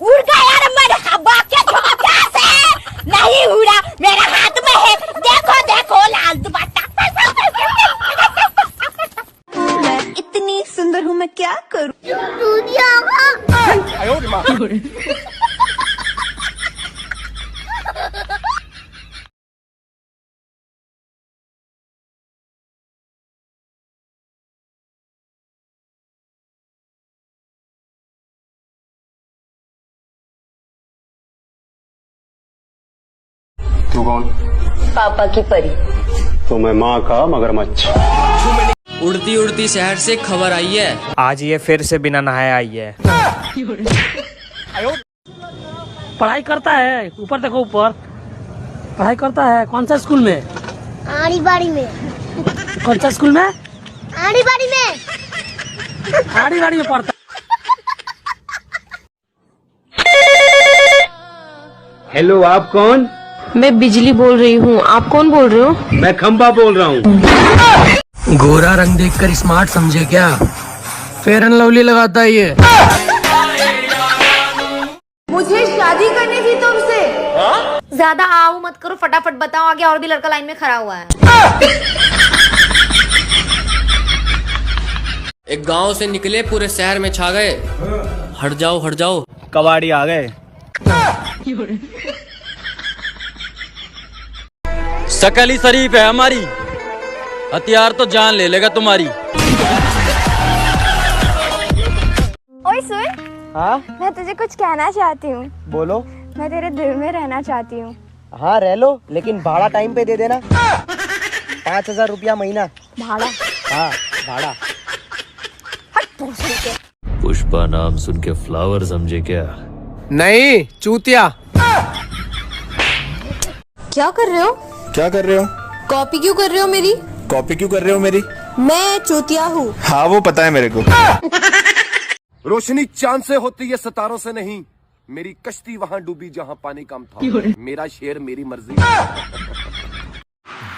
उड़ गया रे मेरे हवा के झोंके से। नहीं उड़ा, मेरे हाथ में है, देखो देखो लाल दुपट्टा। मैं इतनी सुंदर हूँ, मैं क्या करूँ? तू कौन? पापा की परी। तो मैं माँ का मगरमच्छ। उड़ती उड़ती शहर से खबर आई है, आज ये फिर से बिना नहाए आई है। पढ़ाई करता है, ऊपर देखो ऊपर पढ़ाई करता है। कौन सा स्कूल में? आड़ी बाड़ी में। कौन सा स्कूल में? आड़ी बाड़ी में। आड़ी बाड़ी में पढ़ता। हेलो, आप कौन? मैं बिजली बोल रही हूँ, आप कौन बोल रहे हो? मैं खंबा बोल रहा हूँ। गोरा रंग देखकर स्मार्ट समझे क्या? फेयर एंड लवली लगाता है ये। मुझे शादी करनी थी तुमसे। ज्यादा आओ मत करो, फटाफट बताओ, आगे और भी लड़का लाइन में खड़ा हुआ है। एक गांव से निकले पूरे शहर में छा गए। हट जाओ हट जाओ, कबाड़ी आ गए। शकल ही शरीफ है हमारी, हथियार तो जान ले लेगा तुम्हारी। ओए सुन। हाँ मैं तुझे कुछ कहना चाहती हूँ। बोलो। मैं तेरे दिल में रहना चाहती हूँ। हाँ रह लो, लेकिन भाड़ा टाइम पे दे देना। 5,000 रुपया महीना भाड़ा? हाँ भाड़ा। पुष्पा नाम सुन के फ्लावर समझे क्या? नहीं, चूतिया। क्या कर रहे हो? क्या कर रहे हो? कॉपी क्यों कर रहे हो मेरी? कॉपी क्यों कर रहे हो मेरी? मैं चूतिया हूँ। हाँ वो पता है मेरे को। रोशनी चांद से होती है सितारों से नहीं, मेरी कश्ती वहाँ डूबी जहाँ पानी कम था। मेरा शेर मेरी मर्जी।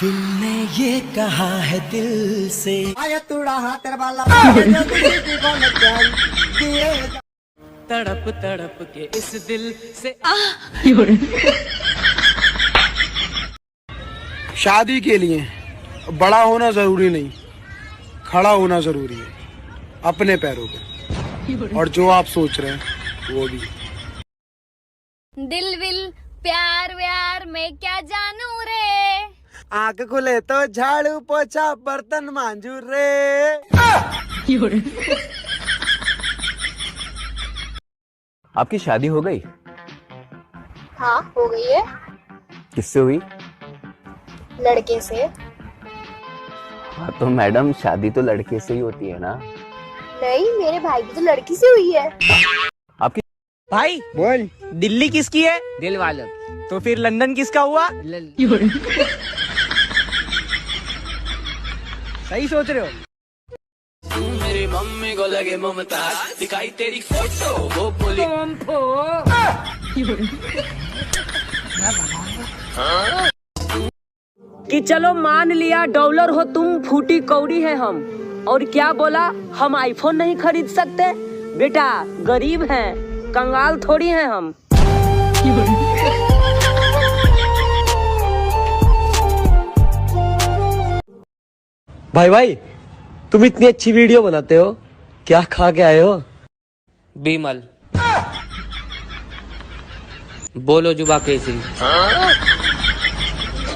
दिल ने ये कहा है दिल से। तड़प तड़प के इस दिल से। शादी के लिए बड़ा होना जरूरी नहीं, खड़ा होना जरूरी है अपने पैरों पे। और जो आप सोच रहे हैं वो भी। दिल विल प्यार व्यार मैं क्या जानू रे। आंख खुले तो झाड़ू पोछा बर्तन मांजू रे। आपकी शादी हो गई? हाँ हो गई है। किससे हुई? लड़के से। हाँ तो मैडम, शादी तो लड़के से ही होती है ना? नहीं, मेरे भाई की तो लड़की से हुई है। आपकी भाई बोल, दिल्ली किसकी है? दिल वालों। तो फिर लंदन किसका हुआ? सही सोच रहे हो। मेरी मम्मी को लगे ममता, दिखाई तेरी फोटो वो बोली कि चलो मान लिया डॉलर हो तुम, फूटी कौड़ी है हम। और क्या बोला, हम आईफोन नहीं खरीद सकते? बेटा गरीब हैं, कंगाल थोड़ी हैं हम। भाई भाई, तुम इतनी अच्छी वीडियो बनाते हो, क्या खा के आए हो? बीमल। बोलो जुबा केसरी।